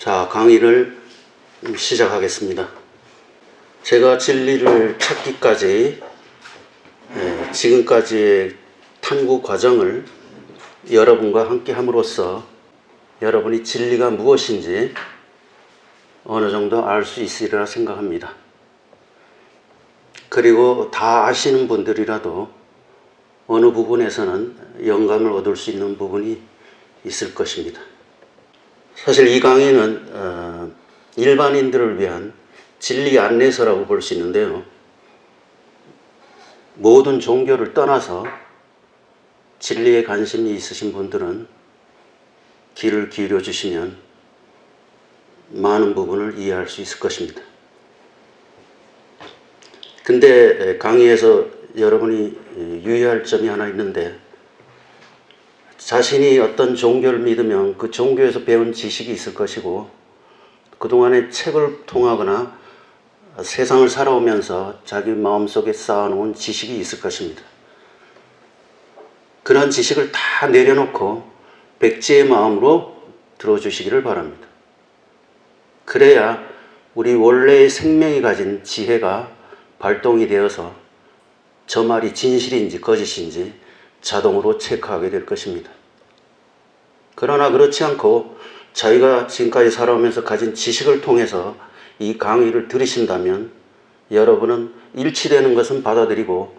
자, 강의를 시작하겠습니다. 제가 진리를 찾기까지 지금까지의 탐구 과정을 여러분과 함께 함으로써 여러분이 진리가 무엇인지 어느 정도 알 수 있으리라 생각합니다. 그리고 다 아시는 분들이라도 어느 부분에서는 영감을 얻을 수 있는 부분이 있을 것입니다. 사실 이 강의는 일반인들을 위한 진리 안내서라고 볼 수 있는데요. 모든 종교를 떠나서 진리에 관심이 있으신 분들은 귀를 기울여 주시면 많은 부분을 이해할 수 있을 것입니다. 근데 강의에서 여러분이 유의할 점이 하나 있는데, 자신이 어떤 종교를 믿으면 그 종교에서 배운 지식이 있을 것이고, 그동안의 책을 통하거나 세상을 살아오면서 자기 마음속에 쌓아놓은 지식이 있을 것입니다. 그런 지식을 다 내려놓고 백지의 마음으로 들어주시기를 바랍니다. 그래야 우리 원래의 생명이 가진 지혜가 발동이 되어서 저 말이 진실인지 거짓인지 자동으로 체크하게 될 것입니다. 그러나 그렇지 않고 자기가 지금까지 살아오면서 가진 지식을 통해서 이 강의를 들으신다면 여러분은 일치되는 것은 받아들이고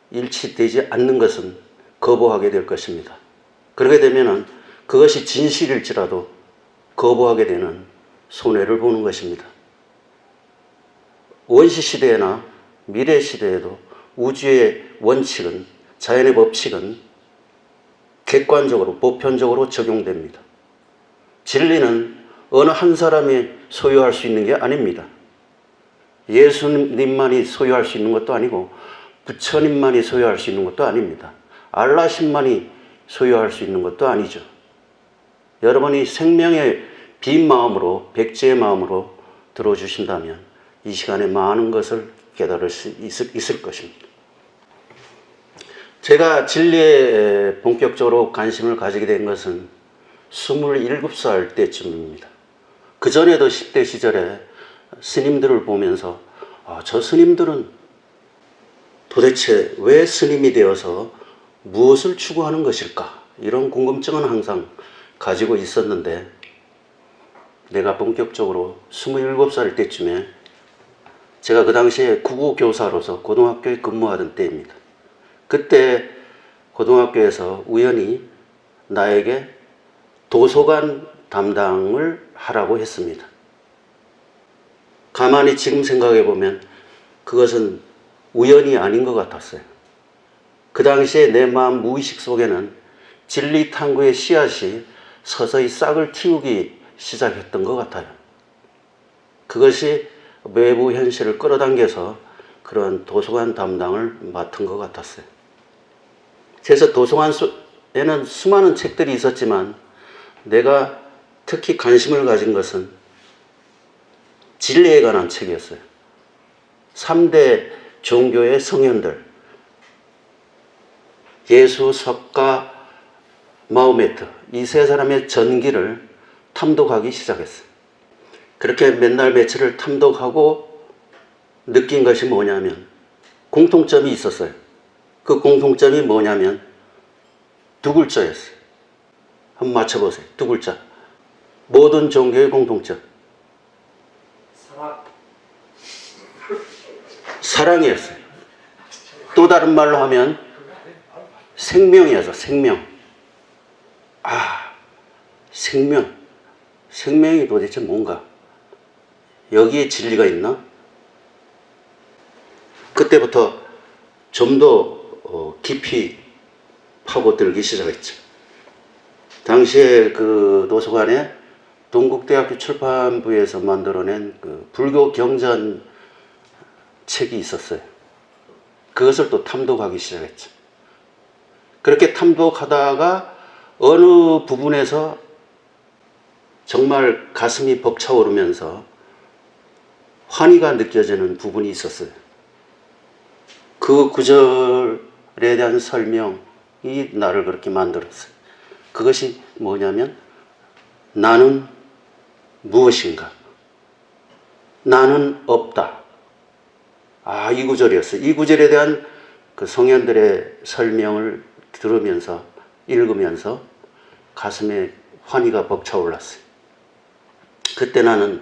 일치되지 않는 것은 거부하게 될 것입니다. 그렇게 되면 그것이 진실일지라도 거부하게 되는 손해를 보는 것입니다. 원시 시대나 미래 시대에도 우주의 원칙은, 자연의 법칙은 객관적으로 보편적으로 적용됩니다. 진리는 어느 한 사람이 소유할 수 있는 게 아닙니다. 예수님만이 소유할 수 있는 것도 아니고 부처님만이 소유할 수 있는 것도 아닙니다. 알라신만이 소유할 수 있는 것도 아니죠. 여러분이 생명의 빈 마음으로, 백지의 마음으로 들어주신다면 이 시간에 많은 것을 깨달을 수 있을 것입니다. 제가 진리에 본격적으로 관심을 가지게 된 것은 27살 때쯤입니다. 그전에도 10대 시절에 스님들을 보면서 저 스님들은 도대체 왜 스님이 되어서 무엇을 추구하는 것일까? 이런 궁금증은 항상 가지고 있었는데, 내가 본격적으로 27살 때쯤에, 제가 그 당시에 국어교사로서 고등학교에 근무하던 때입니다. 그때 고등학교에서 우연히 나에게 도서관 담당을 하라고 했습니다. 가만히 지금 생각해 보면 그것은 우연이 아닌 것 같았어요. 그 당시에 내 마음 무의식 속에는 진리 탐구의 씨앗이 서서히 싹을 틔우기 시작했던 것 같아요. 그것이 외부 현실을 끌어당겨서 그런 도서관 담당을 맡은 것 같았어요. 그래서 도서관에는 수많은 책들이 있었지만 내가 특히 관심을 가진 것은 진리에 관한 책이었어요. 3대 종교의 성현들, 예수, 석가, 마호메트, 이 세 사람의 전기를 탐독하기 시작했어요. 그렇게 맨날 며칠을 탐독하고 느낀 것이 뭐냐면 공통점이 있었어요. 그 공통점이 뭐냐면 두 글자였어요. 한번 맞춰보세요. 두 글자. 모든 종교의 공통점. 사랑이었어요. 또 다른 말로 하면 생명이었어. 생명. 생명. 생명이 도대체 뭔가? 여기에 진리가 있나? 그때부터 좀 더 깊이 파고들기 시작했죠. 당시에 그 도서관에 동국대학교 출판부에서 만들어낸 그 불교 경전 책이 있었어요. 그것을 또 탐독하기 시작했죠. 그렇게 탐독하다가 어느 부분에서 정말 가슴이 벅차오르면서 환희가 느껴지는 부분이 있었어요. 그 구절에 대한 설명이 나를 그렇게 만들었어요. 그것이 뭐냐면 나는 무엇인가? 나는 없다. 아, 이 구절이었어요. 이 구절에 대한 그 성현들의 설명을 들으면서, 읽으면서 가슴에 환희가 벅차올랐어요. 그때 나는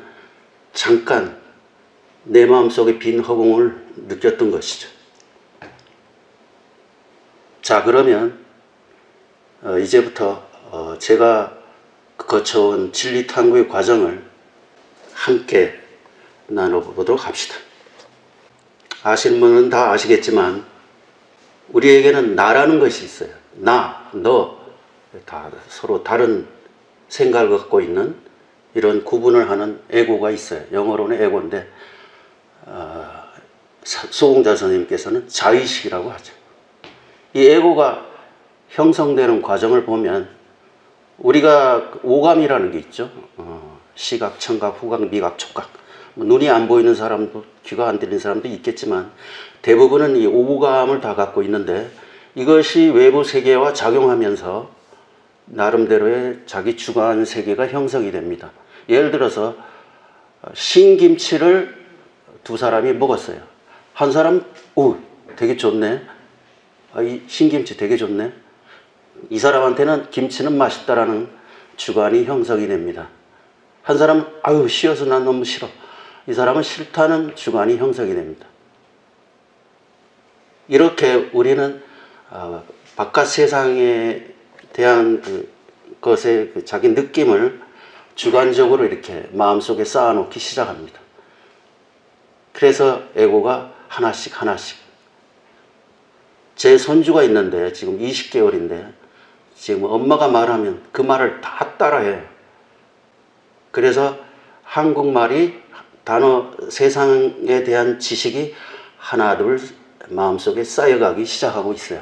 잠깐 내 마음속에 빈 허공을 느꼈던 것이죠. 자, 그러면 이제부터 제가 거쳐온 진리탐구의 과정을 함께 나눠보도록 합시다. 아시는 분은 다 아시겠지만 우리에게는 나라는 것이 있어요. 나, 너, 다 서로 다른 생각을 갖고 있는 이런 구분을 하는 에고가 있어요. 영어로는 에고인데 수공자 선생님께서는 자의식이라고 하죠. 이 에고가 형성되는 과정을 보면 우리가 오감이라는 게 있죠. 시각, 청각, 후각, 미각, 촉각. 눈이 안 보이는 사람도, 귀가 안 들리는 사람도 있겠지만 대부분은 이 오감을 다 갖고 있는데 이것이 외부 세계와 작용하면서 나름대로의 자기 주관 세계가 형성이 됩니다. 예를 들어서 신김치를 두 사람이 먹었어요. 한 사람, 오, 되게 좋네. 이 신김치 되게 좋네. 이 사람한테는 김치는 맛있다라는 주관이 형성이 됩니다. 한 사람은 아유 쉬어서 난 너무 싫어. 이 사람은 싫다는 주관이 형성이 됩니다. 이렇게 우리는 바깥 세상에 대한 것의 자기 느낌을 주관적으로 이렇게 마음속에 쌓아놓기 시작합니다. 그래서 에고가 하나씩 제 손주가 있는데 지금 20개월인데 지금 엄마가 말하면 그 말을 다 따라해요. 그래서 한국말이 단어 세상에 대한 지식이 하나둘 마음속에 쌓여가기 시작하고 있어요.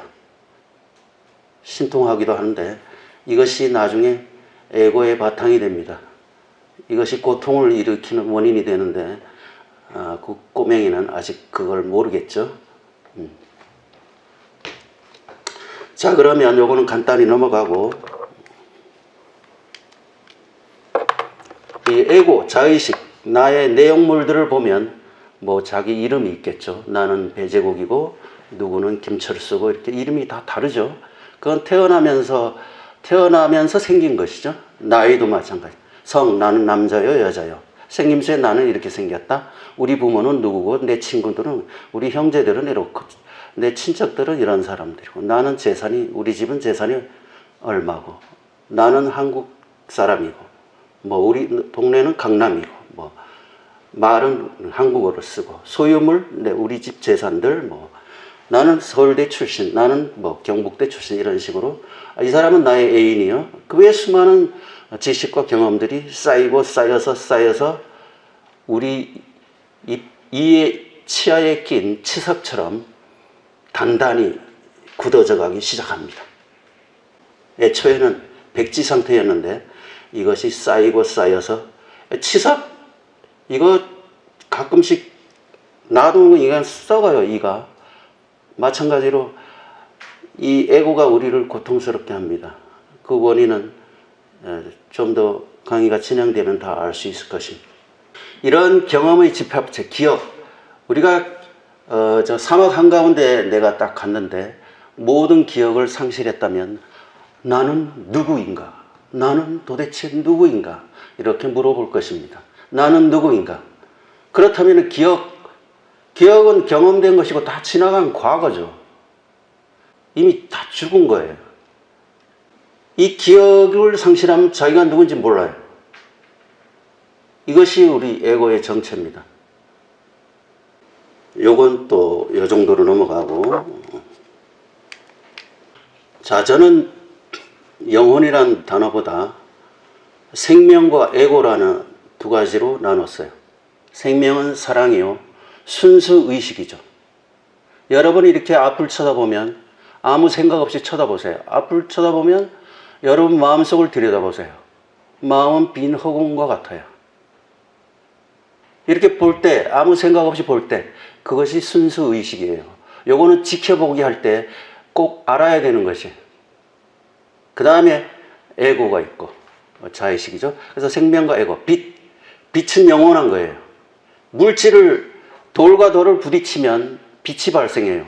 신통하기도 하는데 이것이 나중에 에고의 바탕이 됩니다. 이것이 고통을 일으키는 원인이 되는데 그 꼬맹이는 아직 그걸 모르겠죠. 자, 그러면 요거는 간단히 넘어가고 이 에고, 자의식, 나의 내용물들을 보면 뭐 자기 이름이 있겠죠. 나는 배제국이고 누구는 김철수고 이렇게 이름이 다 다르죠. 그건 태어나면서 생긴 것이죠. 나이도 마찬가지. 성, 나는 남자요 여자요. 생김새 나는 이렇게 생겼다. 우리 부모는 누구고 내 친구들은 우리 형제들은 이렇고 내 친척들은 이런 사람들이고 나는 재산이 우리 집은 재산이 얼마고 나는 한국 사람이고 뭐 우리 동네는 강남이고 뭐 말은 한국어를 쓰고 소유물 우리 집 재산들 뭐 나는 서울대 출신 나는 뭐 경북대 출신 이런 식으로 이 사람은 나의 애인이요. 그 외에 수많은 지식과 경험들이 쌓여서 우리 이의 치아에 낀 치석처럼 단단히 굳어져 가기 시작합니다. 애초에는 백지 상태였는데 이것이 쌓여서 치석? 이거 가끔씩 놔두면 이가 썩어요. 이가 마찬가지로 이 에고가 우리를 고통스럽게 합니다. 그 원인은 좀 더 강의가 진행되면 다 알 수 있을 것입니다. 이런 경험의 집합체, 기억. 우리가 저 사막 한가운데 내가 딱 갔는데 모든 기억을 상실했다면 나는 누구인가? 나는 도대체 누구인가? 이렇게 물어볼 것입니다. 나는 누구인가? 그렇다면 기억은 경험된 것이고 다 지나간 과거죠. 이미 다 죽은 거예요. 이 기억을 상실하면 자기가 누군지 몰라요. 이것이 우리 에고의 정체입니다. 요건 또 요 정도로 넘어가고 자, 저는 영혼이란 단어보다 생명과 에고라는 두 가지로 나눴어요. 생명은 사랑이요. 순수 의식이죠. 여러분이 이렇게 앞을 쳐다보면 아무 생각 없이 쳐다보세요. 앞을 쳐다보면 여러분 마음속을 들여다보세요. 마음은 빈 허공과 같아요. 이렇게 볼 때, 아무 생각 없이 볼 때 그것이 순수 의식이에요. 요거는 지켜보기 할 때 꼭 알아야 되는 것이에요. 그 다음에 에고가 있고 자의식이죠. 그래서 생명과 에고, 빛, 빛은 영원한 거예요. 물질을 돌과 돌을 부딪히면 빛이 발생해요.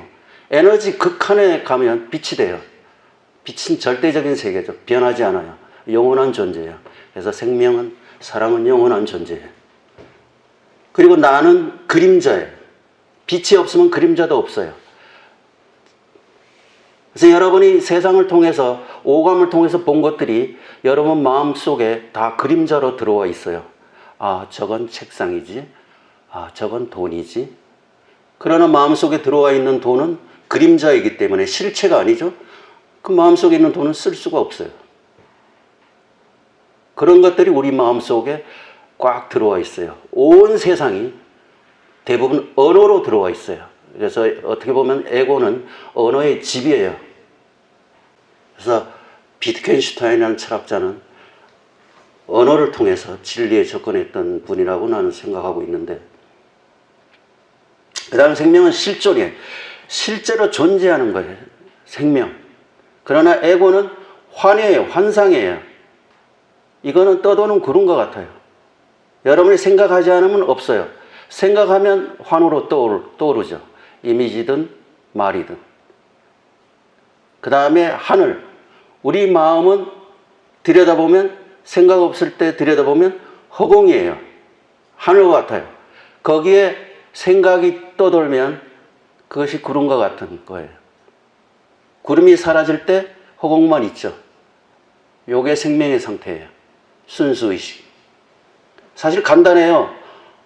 에너지 극한에 가면 빛이 돼요. 빛은 절대적인 세계죠. 변하지 않아요. 영원한 존재예요. 그래서 생명은, 사랑은 영원한 존재예요. 그리고 나는 그림자예요. 빛이 없으면 그림자도 없어요. 그래서 여러분이 세상을 통해서, 오감을 통해서 본 것들이 여러분 마음속에 다 그림자로 들어와 있어요. 아, 저건 책상이지. 아, 저건 돈이지. 그러나 마음속에 들어와 있는 돈은 그림자이기 때문에 실체가 아니죠. 그 마음속에 있는 돈은 쓸 수가 없어요. 그런 것들이 우리 마음속에 꽉 들어와 있어요. 온 세상이 대부분 언어로 들어와 있어요. 그래서 어떻게 보면 에고는 언어의 집이에요. 그래서 비트겐슈타인이라는 철학자는 언어를 통해서 진리에 접근했던 분이라고 나는 생각하고 있는데, 그 다음에 생명은 실존이에요. 실제로 존재하는 거예요. 생명. 그러나 에고는 환해요. 환상이에요. 이거는 떠도는 구름과 같아요. 여러분이 생각하지 않으면 없어요. 생각하면 환호로 떠오르죠. 이미지든 말이든. 그 다음에 하늘. 우리 마음은 들여다보면, 생각 없을 때 들여다보면 허공이에요. 하늘과 같아요. 거기에 생각이 떠돌면 그것이 구름과 같은 거예요. 구름이 사라질 때 허공만 있죠. 요게 생명의 상태예요. 순수의식. 사실 간단해요.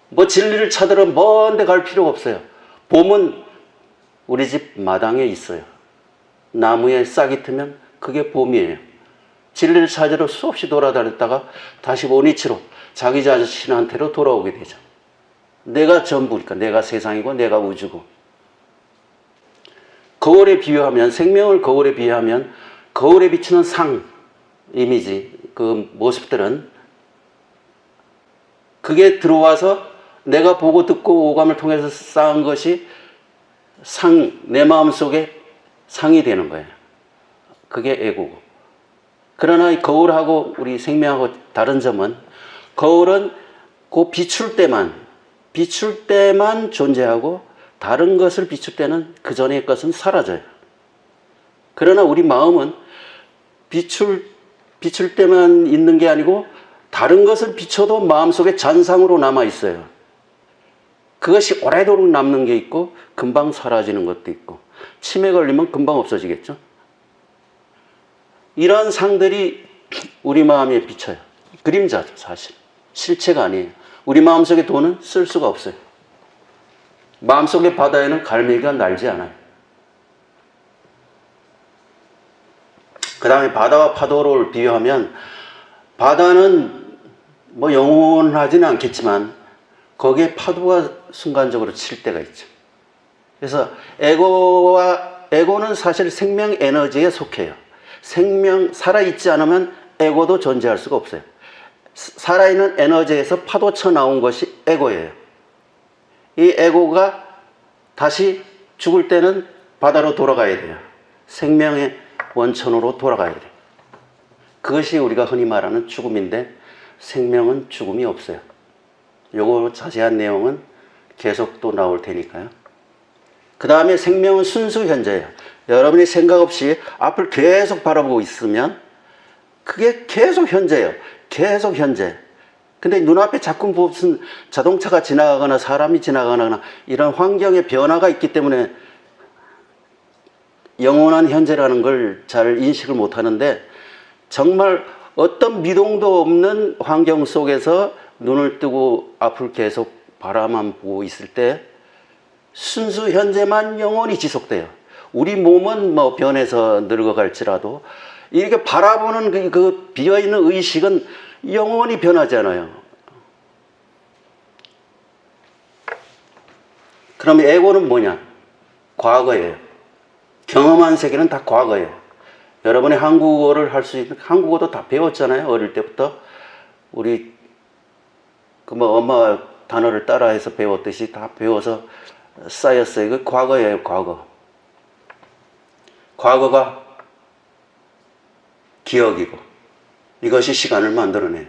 뭐 진리를 찾으러 먼 데 갈 필요가 없어요. 봄은 우리 집 마당에 있어요. 나무에 싹이 트면 그게 봄이에요. 진리를 찾으러 수없이 돌아다녔다가 다시 원위치로 자기 자신한테로 돌아오게 되죠. 내가 전부니까, 내가 세상이고 내가 우주고. 거울에 비유하면, 생명을 거울에 비유하면 거울에 비치는 상, 이미지, 그 모습들은 그게 들어와서 내가 보고 듣고 오감을 통해서 쌓은 것이 내 마음속에 상이 되는 거예요. 그게 에고고. 그러나 이 거울하고 우리 생명하고 다른 점은, 거울은 그 비출 때만 존재하고 다른 것을 비출 때는 그 전의 것은 사라져요. 그러나 우리 마음은 비출 때만 있는 게 아니고 다른 것을 비춰도 마음속에 잔상으로 남아 있어요. 그것이 오래도록 남는 게 있고 금방 사라지는 것도 있고, 치매 걸리면 금방 없어지겠죠. 이런 상들이 우리 마음에 비쳐요. 그림자죠, 사실. 실체가 아니에요. 우리 마음속에 돈은 쓸 수가 없어요. 마음속의 바다에는 갈매기가 날지 않아요. 그 다음에 바다와 파도를 비유하면, 바다는 뭐 영원하지는 않겠지만 거기에 파도가 순간적으로 칠 때가 있죠. 그래서 에고는 사실 생명 에너지에 속해요. 살아있지 않으면 에고도 존재할 수가 없어요. 살아있는 에너지에서 파도 쳐 나온 것이 에고예요. 이 에고가 다시 죽을 때는 바다로 돌아가야 돼요. 생명의 원천으로 돌아가야 돼요. 그것이 우리가 흔히 말하는 죽음인데, 생명은 죽음이 없어요. 요거 자세한 내용은 계속 또 나올 테니까요. 그 다음에 생명은 순수 현재예요. 여러분이 생각 없이 앞을 계속 바라보고 있으면 그게 계속 현재예요. 계속 현재. 근데 눈앞에 자꾸 무슨 자동차가 지나가거나 사람이 지나가거나 이런 환경의 변화가 있기 때문에 영원한 현재라는 걸 잘 인식을 못 하는데, 정말 어떤 미동도 없는 환경 속에서 눈을 뜨고 앞을 계속 바라만 보고 있을 때 순수 현재만 영원히 지속돼요. 우리 몸은 뭐 변해서 늙어갈지라도 이렇게 바라보는 그 비어있는 의식은 영원히 변하지 않아요. 그럼 에고는 뭐냐? 과거예요. 경험한 세계는 다 과거예요. 여러분이 한국어를 할 수 있는, 한국어도 다 배웠잖아요. 어릴 때부터. 우리 뭐 엄마 단어를 따라해서 배웠듯이 다 배워서 쌓였어요. 그 과거예요, 과거. 과거가 기억이고 이것이 시간을 만들어내요.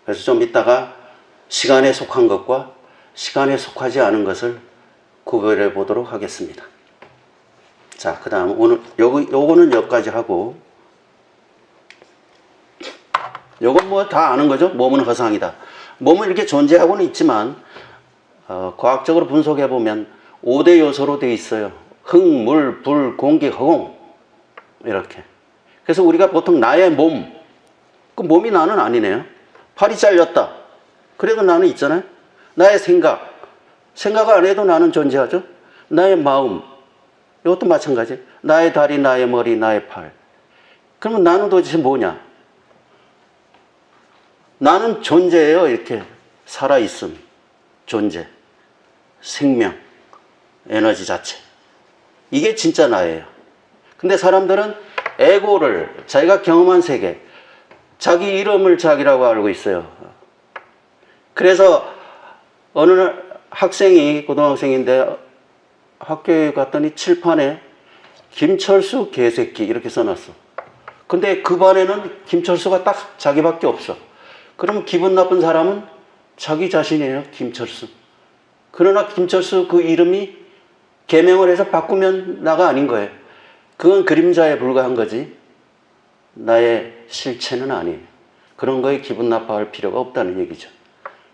그래서 좀 이따가 시간에 속한 것과 시간에 속하지 않은 것을 구별해 보도록 하겠습니다. 자, 그 다음 오늘 요거는 여기까지 하고, 요건 뭐 다 아는 거죠. 몸은 허상이다. 몸은 이렇게 존재하고는 있지만 과학적으로 분석해 보면 5대 요소로 되어 있어요. 흙, 물, 불, 공기, 허공, 이렇게. 그래서 우리가 보통 나의 몸, 그 몸이 나는 아니네요. 팔이 잘렸다, 그래도 나는 있잖아요. 나의 생각 안 해도 나는 존재하죠. 나의 마음, 이것도 마찬가지. 나의 다리, 나의 머리, 나의 팔. 그러면 나는 도대체 뭐냐? 나는 존재예요. 이렇게 살아있음, 존재, 생명, 에너지 자체. 이게 진짜 나예요. 근데 사람들은 에고를, 자기가 경험한 세계, 자기 이름을 자기라고 알고 있어요. 그래서 어느 학생이, 고등학생인데 학교에 갔더니 칠판에 김철수 개새끼 이렇게 써놨어. 근데 그 반에는 김철수가 딱 자기밖에 없어. 그럼 기분 나쁜 사람은 자기 자신이에요. 김철수. 그러나 김철수 그 이름이 개명을 해서 바꾸면 나가 아닌 거예요. 그건 그림자에 불과한 거지 나의 실체는 아니에요. 그런 거에 기분 나빠할 필요가 없다는 얘기죠.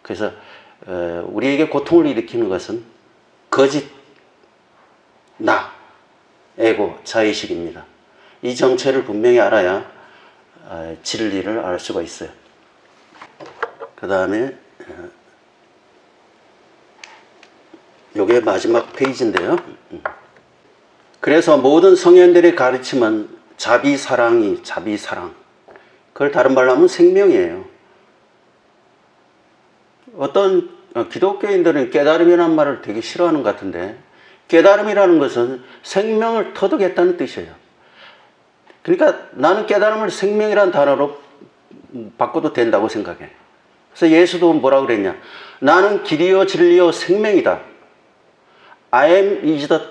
그래서 우리에게 고통을 일으키는 것은 거짓, 나, 에고, 자의식입니다. 이 정체를 분명히 알아야 진리를 알 수가 있어요. 그 다음에 요게 마지막 페이지인데요. 그래서 모든 성현들의 가르침은 자비사랑. 그걸 다른 말로 하면 생명이에요. 어떤 기독교인들은 깨달음이라는 말을 되게 싫어하는 것 같은데, 깨달음이라는 것은 생명을 터득했다는 뜻이에요. 그러니까 나는 깨달음을 생명이라는 단어로 바꿔도 된다고 생각해. 그래서 예수도 뭐라고 그랬냐? 나는 길이요 진리요 생명이다. I am is the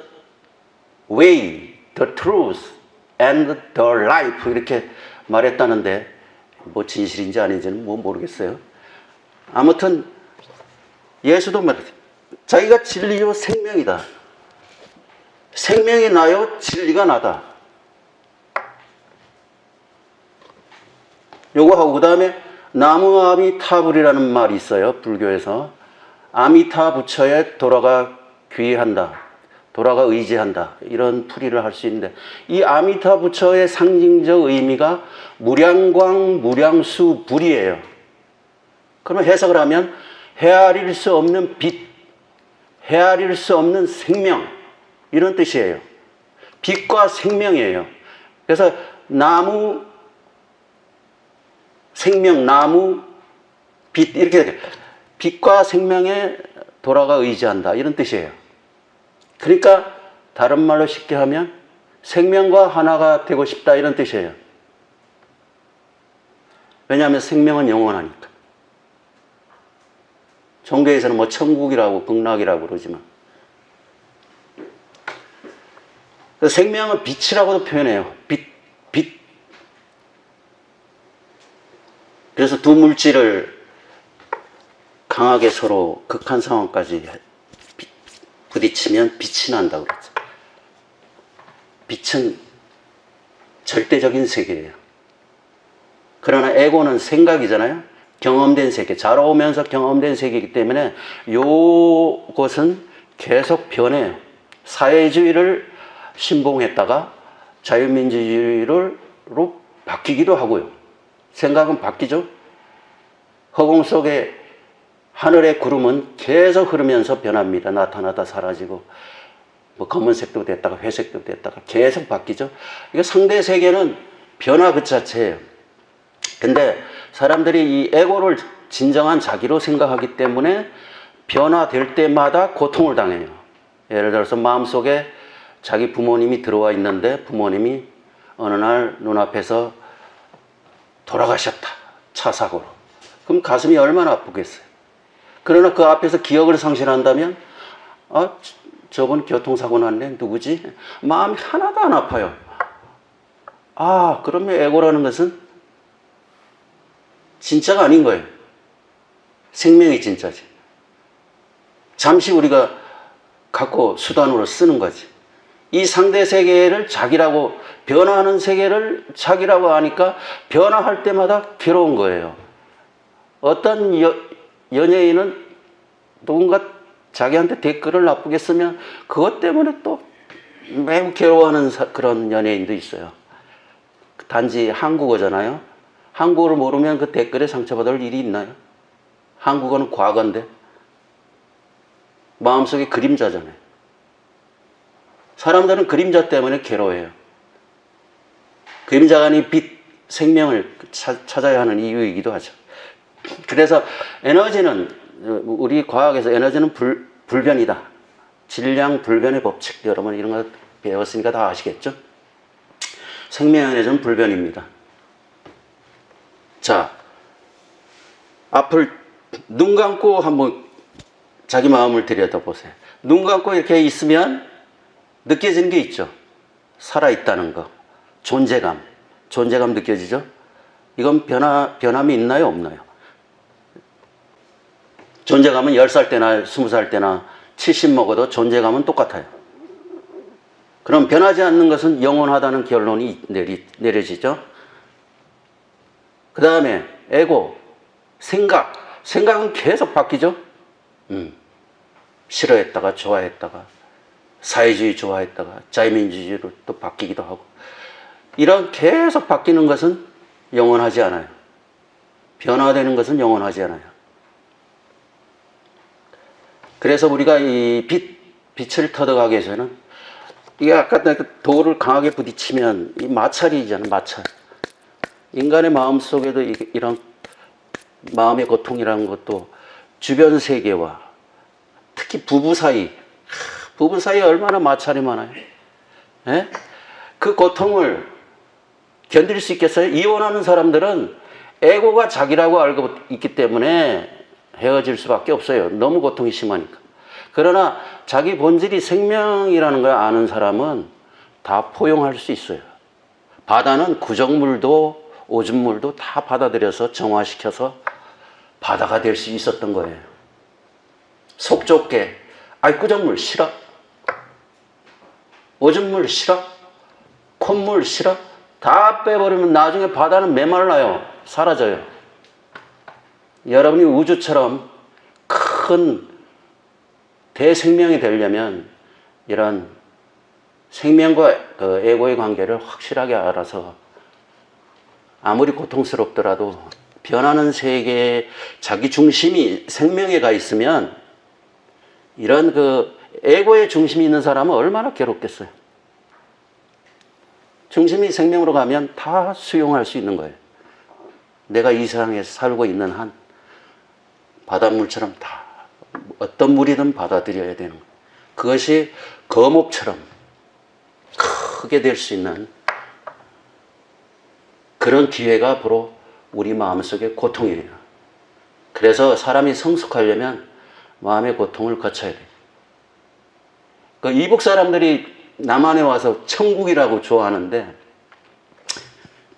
way, the truth, and the life. 이렇게 말했다는데 뭐 진실인지 아닌지는 뭐 모르겠어요. 아무튼 예수도 말했어요. 자기가 진리요 생명이다. 생명이 나요 진리가 나다. 요거 하고 그 다음에 나무 아미타불이라는 말이 있어요. 불교에서. 아미타 부처에 돌아가 귀의한다, 돌아가 의지한다, 이런 풀이를 할 수 있는데, 이 아미타 부처의 상징적 의미가 무량광, 무량수, 불이에요. 그러면 해석을 하면 헤아릴 수 없는 빛, 헤아릴 수 없는 생명, 이런 뜻이에요. 빛과 생명이에요. 그래서 나무, 생명, 나무, 빛, 이렇게 빛과 생명에 돌아가 의지한다, 이런 뜻이에요. 그러니까 다른 말로 쉽게 하면 생명과 하나가 되고 싶다, 이런 뜻이에요. 왜냐하면 생명은 영원하니까. 종교에서는 뭐 천국이라고 극락이라고 그러지만, 생명은 빛이라고도 표현해요. 빛. 그래서 두 물질을 강하게 서로 극한 상황까지 부딪히면 빛이 난다고 그랬죠. 빛은 절대적인 세계예요. 그러나 에고는 생각이잖아요. 경험된 세계, 자라오면서 경험된 세계이기 때문에 요것은 계속 변해요. 사회주의를 신봉했다가 자유민주주의로 바뀌기도 하고요. 생각은 바뀌죠. 허공 속에 하늘의 구름은 계속 흐르면서 변합니다. 나타나다 사라지고, 뭐 검은색도 됐다가 회색도 됐다가 계속 바뀌죠. 이거 상대 세계는 변화 그 자체예요. 근데 사람들이 이 에고를 진정한 자기로 생각하기 때문에 변화될 때마다 고통을 당해요. 예를 들어서 마음속에 자기 부모님이 들어와 있는데 부모님이 어느 날 눈앞에서 돌아가셨다, 차 사고로. 그럼 가슴이 얼마나 아프겠어요. 그러나 그 앞에서 기억을 상실한다면, 저번 교통사고 났네, 누구지? 마음이 하나도 안 아파요. 그러면 에고라는 것은 진짜가 아닌 거예요. 생명이 진짜지. 잠시 우리가 갖고 수단으로 쓰는 거지. 이 상대 세계를 자기라고, 변화하는 세계를 자기라고 하니까 변화할 때마다 괴로운 거예요. 어떤 연예인은 누군가 자기한테 댓글을 나쁘게 쓰면 그것 때문에 또 매우 괴로워하는 그런 연예인도 있어요. 단지 한국어잖아요. 한국어를 모르면 그 댓글에 상처받을 일이 있나요? 한국어는 과거인데 마음속에 그림자잖아요. 사람들은 그림자 때문에 괴로워해요. 그림자가 아닌 빛, 생명을 찾아야 하는 이유이기도 하죠. 그래서 에너지는, 우리 과학에서 에너지는 불변이다. 질량 불변의 법칙, 여러분 이런 거 배웠으니까 다 아시겠죠? 생명 에너지는 불변입니다. 자, 앞을 눈 감고 한번 자기 마음을 들여다보세요. 눈 감고 이렇게 있으면 느껴지는 게 있죠. 살아있다는 거. 존재감 느껴지죠? 이건 변함이 있나요? 없나요? 존재감은 10살 때나 20살 때나 70 먹어도 존재감은 똑같아요. 그럼 변하지 않는 것은 영원하다는 결론이 내려지죠. 그 다음에 에고, 생각은 계속 바뀌죠. 싫어했다가 좋아했다가 사회주의 좋아했다가 자유민주주의로 또 바뀌기도 하고, 이런 계속 바뀌는 것은 영원하지 않아요. 변화되는 것은 영원하지 않아요. 그래서 우리가 이 빛을 터득하기 위해서는, 이게 아까 돌을 강하게 부딪히면 이 마찰이잖아요. 마찰. 인간의 마음 속에도 이런 마음의 고통이라는 것도 주변 세계와 특히 부부 사이에 얼마나 마찰이 많아요. 예? 그 고통을 견딜 수 있겠어요? 이혼하는 사람들은 에고가 자기라고 알고 있기 때문에 헤어질 수밖에 없어요. 너무 고통이 심하니까. 그러나 자기 본질이 생명이라는 걸 아는 사람은 다 포용할 수 있어요. 바다는 구정물도 오줌물도 다 받아들여서 정화시켜서 바다가 될 수 있었던 거예요. 속 좁게, 구정물 싫어? 오줌물 싫어? 콧물 싫어? 다 빼버리면 나중에 바다는 메말라요. 사라져요. 여러분이 우주처럼 큰 대생명이 되려면 이런 생명과 그 에고의 관계를 확실하게 알아서 아무리 고통스럽더라도 변하는 세계에 자기 중심이 생명에 가 있으면, 이런 그 에고의 중심이 있는 사람은 얼마나 괴롭겠어요. 중심이 생명으로 가면 다 수용할 수 있는 거예요. 내가 이 세상에 살고 있는 한 바닷물처럼 다 어떤 물이든 받아들여야 되는 거예요. 그것이 거목처럼 크게 될 수 있는 그런 기회가 바로 우리 마음속의 고통이에요. 그래서 사람이 성숙하려면 마음의 고통을 거쳐야 돼요. 그 이북 사람들이 남한에 와서 천국이라고 좋아하는데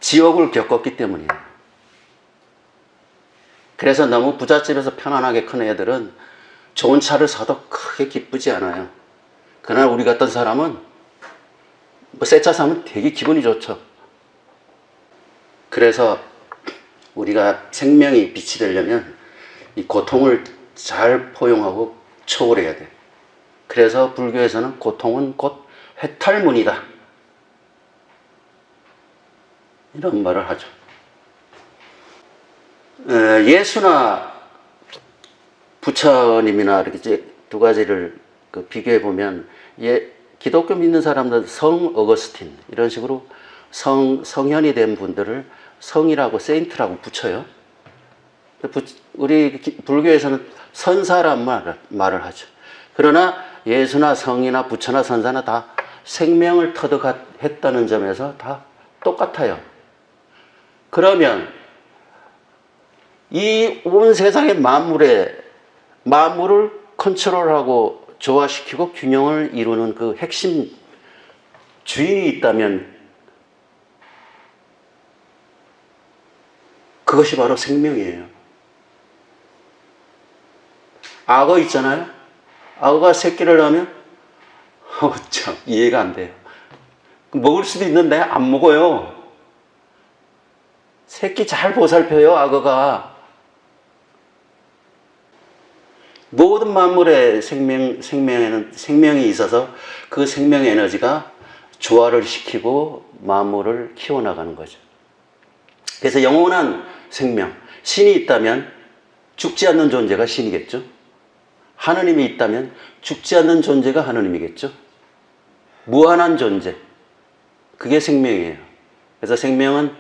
지옥을 겪었기 때문이에요. 그래서 너무 부잣집에서 편안하게 큰 애들은 좋은 차를 사도 크게 기쁘지 않아요. 그러나 우리 같은 사람은 새 차 사면 되게 기분이 좋죠. 그래서 우리가 생명이 빛이 되려면 이 고통을 잘 포용하고 초월해야 돼. 그래서 불교에서는 고통은 곧 해탈문이다, 이런 말을 하죠. 예수나 부처님이나 이렇게 이제 두 가지를 비교해 보면, 기독교 믿는 사람들은 성 어거스틴 이런 식으로 성현이 된 분들을 성이라고 세인트라고 붙여요. 우리 불교에서는 선사란 말을 하죠. 그러나 예수나 성이나 부처나 선사나 다 생명을 터득했다는 점에서 다 똑같아요. 그러면 이 온 세상의 만물을 컨트롤하고 조화시키고 균형을 이루는 그 핵심 주인이 있다면 그것이 바로 생명이에요. 악어 있잖아요. 악어가 새끼를 낳으면 참 이해가 안 돼요. 먹을 수도 있는데 안 먹어요. 새끼 잘 보살펴요, 악어가. 모든 만물의 생명에는 생명이 있어서 그 생명 에너지가 조화를 시키고 만물을 키워나가는 거죠. 그래서 영원한 생명, 신이 있다면 죽지 않는 존재가 신이겠죠. 하느님이 있다면 죽지 않는 존재가 하느님이겠죠. 무한한 존재, 그게 생명이에요. 그래서 생명은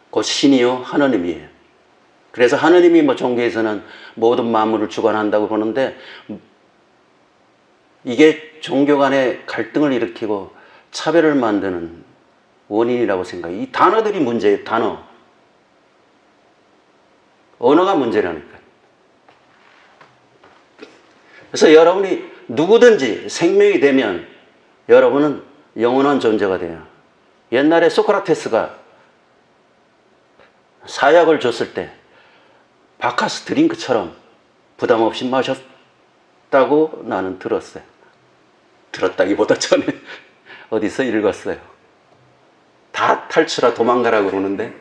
곧 신이요 하느님이에요. 그래서 하느님이 뭐 종교에서는 모든 만물을 주관한다고 보는데, 이게 종교 간의 갈등을 일으키고 차별을 만드는 원인이라고 생각해요. 이 단어들이 문제예요. 단어. 언어가 문제라니까요. 그래서 여러분이 누구든지 생명이 되면 여러분은 영원한 존재가 돼요. 옛날에 소크라테스가 사약을 줬을 때 바카스 드링크처럼 부담 없이 마셨다고 나는 들었어요. 들었다기보다 전에 어디서 읽었어요. 다 탈출하 도망가라고 그러는데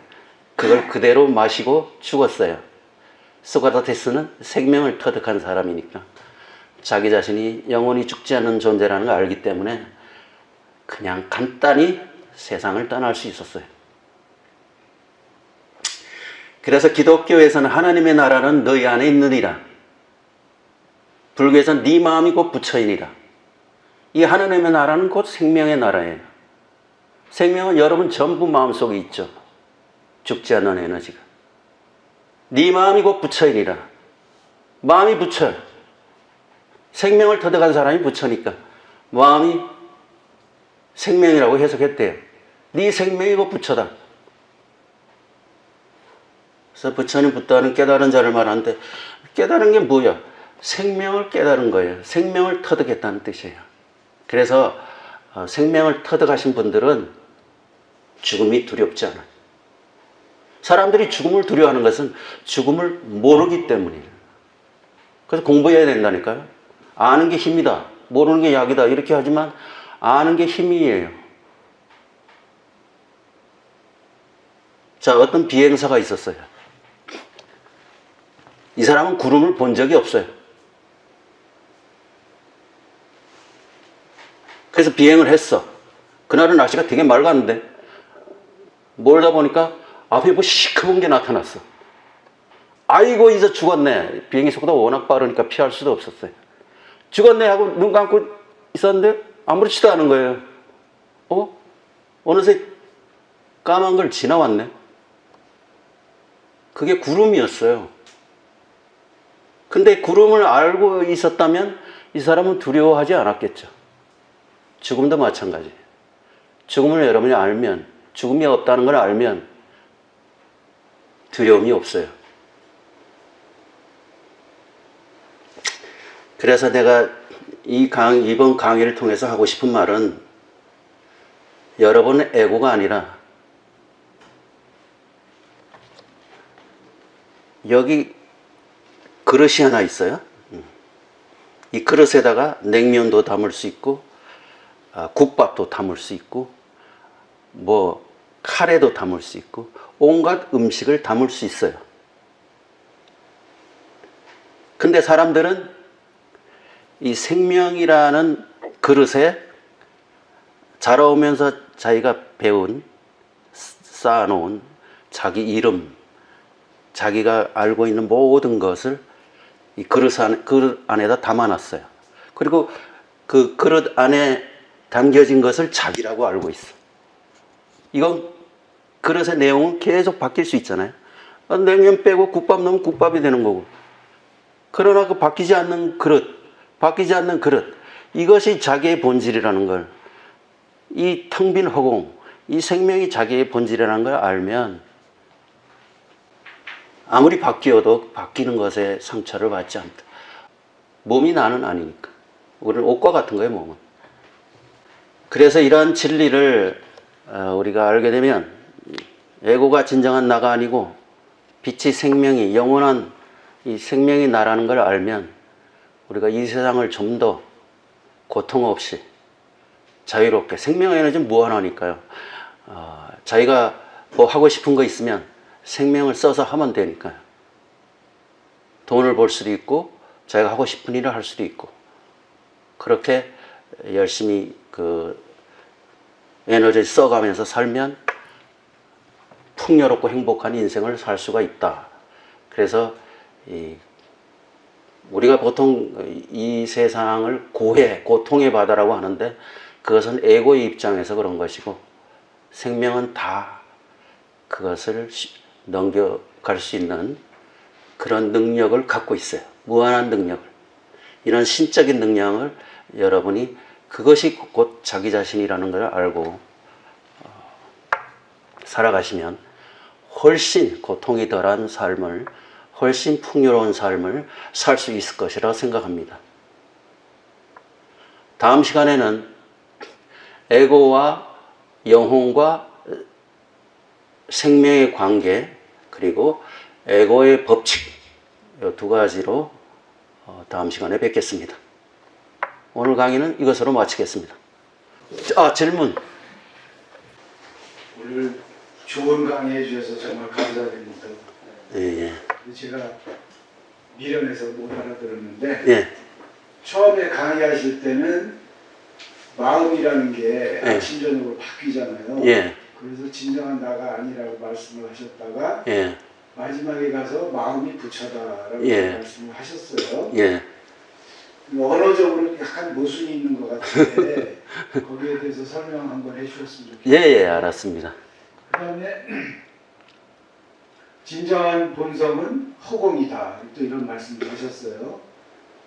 그걸 그대로 마시고 죽었어요. 소크라테스는 생명을 터득한 사람이니까 자기 자신이 영원히 죽지 않는 존재라는 걸 알기 때문에 그냥 간단히 세상을 떠날 수 있었어요. 그래서 기독교에서는 하나님의 나라는 너희 안에 있느니라. 불교에서는 네 마음이 곧 부처이니라. 이 하나님의 나라는 곧 생명의 나라예요. 생명은 여러분 전부 마음속에 있죠. 죽지 않는 에너지가. 네 마음이 곧 부처이니라. 마음이 부처. 생명을 터득한 사람이 부처니까 마음이 생명이라고 해석했대요. 네 생명이 곧 부처다. 그래서 부처는 부다는 깨달은 자를 말하는데, 깨달은 게 뭐야? 생명을 깨달은 거예요. 생명을 터득했다는 뜻이에요. 그래서 생명을 터득하신 분들은 죽음이 두렵지 않아요. 사람들이 죽음을 두려워하는 것은 죽음을 모르기 때문이에요. 그래서 공부해야 된다니까요. 아는 게 힘이다, 모르는 게 약이다 이렇게 하지만 아는 게 힘이에요. 자, 어떤 비행사가 있었어요. 이 사람은 구름을 본 적이 없어요. 그래서 비행을 했어. 그날은 날씨가 되게 맑았는데 몰다 보니까 앞에 뭐 시커먼 게 나타났어. 아이고 이제 죽었네. 비행기 속도가 워낙 빠르니까 피할 수도 없었어요. 죽었네 하고 눈 감고 있었는데 아무렇지도 않은 거예요. 어느새 까만 걸 지나왔네. 그게 구름이었어요. 근데 구름을 알고 있었다면 이 사람은 두려워하지 않았겠죠. 죽음도 마찬가지예요. 죽음을 여러분이 알면, 죽음이 없다는 걸 알면 두려움이 없어요. 그래서 내가 이번 강의를 통해서 하고 싶은 말은, 여러분의 에고가 아니라 여기 그릇이 하나 있어요. 이 그릇에다가 냉면도 담을 수 있고 국밥도 담을 수 있고 뭐 카레도 담을 수 있고 온갖 음식을 담을 수 있어요. 근데 사람들은 이 생명이라는 그릇에 자라오면서 자기가 배운, 쌓아놓은 자기 이름, 자기가 알고 있는 모든 것을 이 그릇 안에다 담아놨어요. 그리고 그 그릇 안에 담겨진 것을 자기라고 알고 있어. 이건 그릇의 내용은 계속 바뀔 수 있잖아요. 냉면 빼고 국밥 넣으면 국밥이 되는 거고. 그러나 그 바뀌지 않는 그릇, 이것이 자기의 본질이라는 걸, 이 텅 빈 허공, 이 생명이 자기의 본질이라는 걸 알면 아무리 바뀌어도 바뀌는 것에 상처를 받지 않다. 몸이 나는 아니니까. 우리는 옷과 같은 거예요, 몸은. 그래서 이러한 진리를 우리가 알게 되면 에고가 진정한 나가 아니고 빛이 생명이, 영원한 이 생명이 나라는 걸 알면 우리가 이 세상을 좀 더 고통 없이 자유롭게, 생명 에너지는 무한하니까요. 자기가 뭐 하고 싶은 거 있으면 생명을 써서 하면 되니까요. 돈을 벌 수도 있고 자기가 하고 싶은 일을 할 수도 있고, 그렇게 열심히 그 에너지를 써가면서 살면 풍요롭고 행복한 인생을 살 수가 있다. 그래서 우리가 보통 이 세상을 고통의 바다라고 하는데, 그것은 에고의 입장에서 그런 것이고, 생명은 다 그것을 넘겨갈 수 있는 그런 능력을 갖고 있어요. 무한한 능력을. 이런 신적인 능력을 여러분이, 그것이 곧 자기 자신이라는 걸 알고 살아가시면 훨씬 고통이 덜한 삶을, 훨씬 풍요로운 삶을 살 수 있을 것이라 생각합니다. 다음 시간에는 에고와 영혼과 생명의 관계, 그리고 에고의 법칙, 이 두 가지로 다음 시간에 뵙겠습니다. 오늘 강의는 이것으로 마치겠습니다. 질문. 오늘 좋은 강의 해주셔서 정말 감사드립니다. 예. 제가 미련해서 못 알아들었는데, 예. 처음에 강의하실 때는 마음이라는 게 예. 아침 저녁으로 바뀌잖아요. 예. 그래서 진정한 나가 아니라고 말씀을 하셨다가 예. 마지막에 가서 마음이 부처다라고 예. 말씀을 하셨어요. 예. 언어적으로 약간 모순이 있는 것 같은데 거기에 대해서 설명 한번 해주셨으면 좋겠어요. 예, 알았습니다. 그 다음에 진정한 본성은 허공이다, 또 이런 말씀을 하셨어요.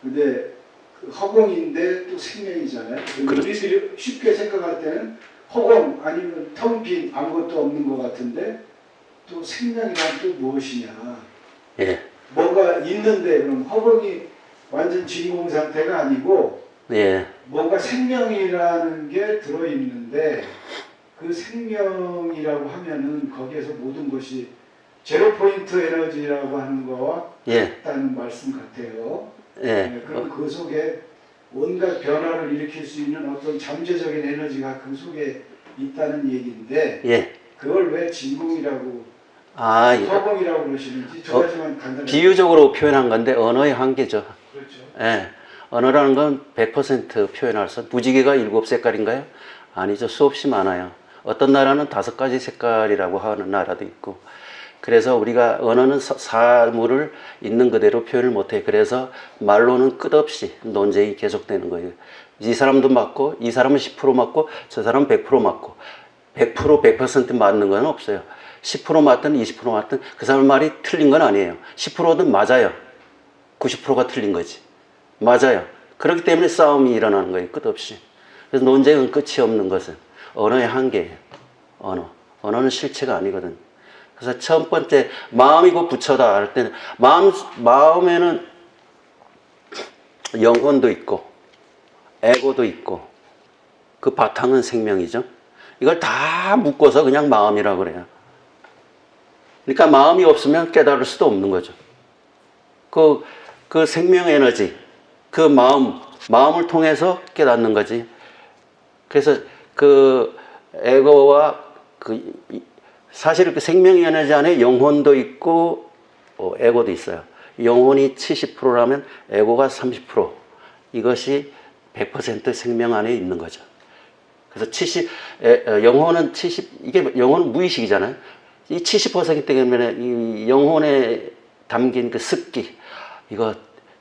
근데 그 허공인데 또 생명이잖아요. 우리들이 쉽게 생각할 때는 허공 아니면 텅 빈 아무것도 없는 것 같은데, 또 생명이란 또 무엇이냐. 예. 뭔가 있는데, 그럼 허공이 완전 진공 상태가 아니고 예. 뭔가 생명이라는 게 들어있는데, 그 생명이라고 하면은 거기에서 모든 것이 제로 포인트 에너지라고 하는 거와 예. 같다는 말씀 같아요. 예. 네, 그럼 그 속에 온갖 변화를 일으킬 수 있는 어떤 잠재적인 에너지가 그 속에 있다는 얘기인데, 예. 그걸 왜 진공이라고 예. 허공이라고 그러시는지 두 가지만 간단히. 비유적으로 표현한 건데 언어의 한계죠. 그렇죠. 예. 언어라는 건 100% 표현할 수, 무지개가 7색깔인가요? 아니죠. 수없이 많아요. 어떤 나라는 5가지 색깔이라고 하는 나라도 있고. 그래서 우리가 언어는 사물을 있는 그대로 표현을 못해. 그래서 말로는 끝없이 논쟁이 계속되는 거예요. 이 사람도 맞고, 이 사람은 10% 맞고, 저 사람은 100% 맞고. 100% 100% 맞는 건 없어요. 10% 맞든 20% 맞든 그 사람 말이 틀린 건 아니에요. 10%든 맞아요. 90%가 틀린 거지. 맞아요. 그렇기 때문에 싸움이 일어나는 거예요. 끝없이. 그래서 논쟁은 끝이 없는 것은 언어의 한계예요. 언어는 실체가 아니거든. 그래서 첫 번째, 마음이고 부처다 할 때는, 마음에는 영혼도 있고 에고도 있고, 그 바탕은 생명이죠. 이걸 다 묶어서 그냥 마음이라고 그래요. 그러니까 마음이 없으면 깨달을 수도 없는 거죠. 그 생명 에너지, 그 마음을 통해서 깨닫는 거지. 그래서 그 에고와 사실 그 생명 에너지 안에 영혼도 있고 에고도 있어요. 영혼이 70%라면 에고가 30%. 이것이 100% 생명 안에 있는 거죠. 그래서 영혼은 이게 영혼은 무의식이잖아요. 이 70% 때문에 이 영혼에 담긴 그 습기, 이거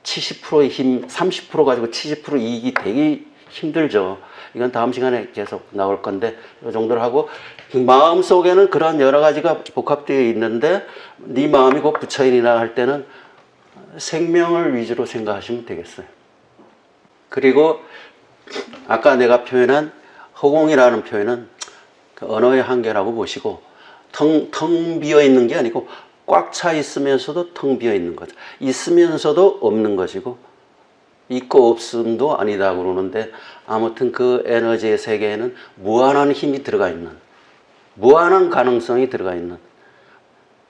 70%의 힘, 30% 가지고 70% 이익이 되게 힘들죠. 이건 다음 시간에 계속 나올 건데, 이 정도로 하고, 마음 속에는 그런 여러 가지가 복합되어 있는데, 네 마음이 곧 부처인이라 할 때는 생명을 위주로 생각하시면 되겠어요. 그리고 아까 내가 표현한 허공이라는 표현은 그 언어의 한계라고 보시고, 텅 비어 있는 게 아니고 꽉 차 있으면서도 텅 비어 있는 거죠. 있으면서도 없는 것이고, 있고 없음도 아니다 그러는데, 아무튼 그 에너지의 세계에는 무한한 힘이 들어가 있는, 무한한 가능성이 들어가 있는,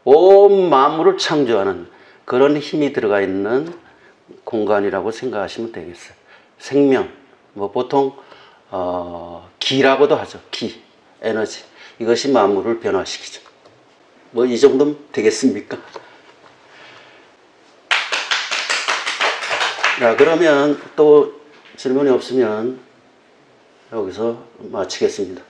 온 만물을 창조하는 그런 힘이 들어가 있는 공간이라고 생각하시면 되겠어요. 생명, 뭐 보통 기라고도 하죠. 기, 에너지. 이것이 만물을 변화시키죠. 뭐 이 정도면 되겠습니까? 자, 그러면 또 질문이 없으면 여기서 마치겠습니다.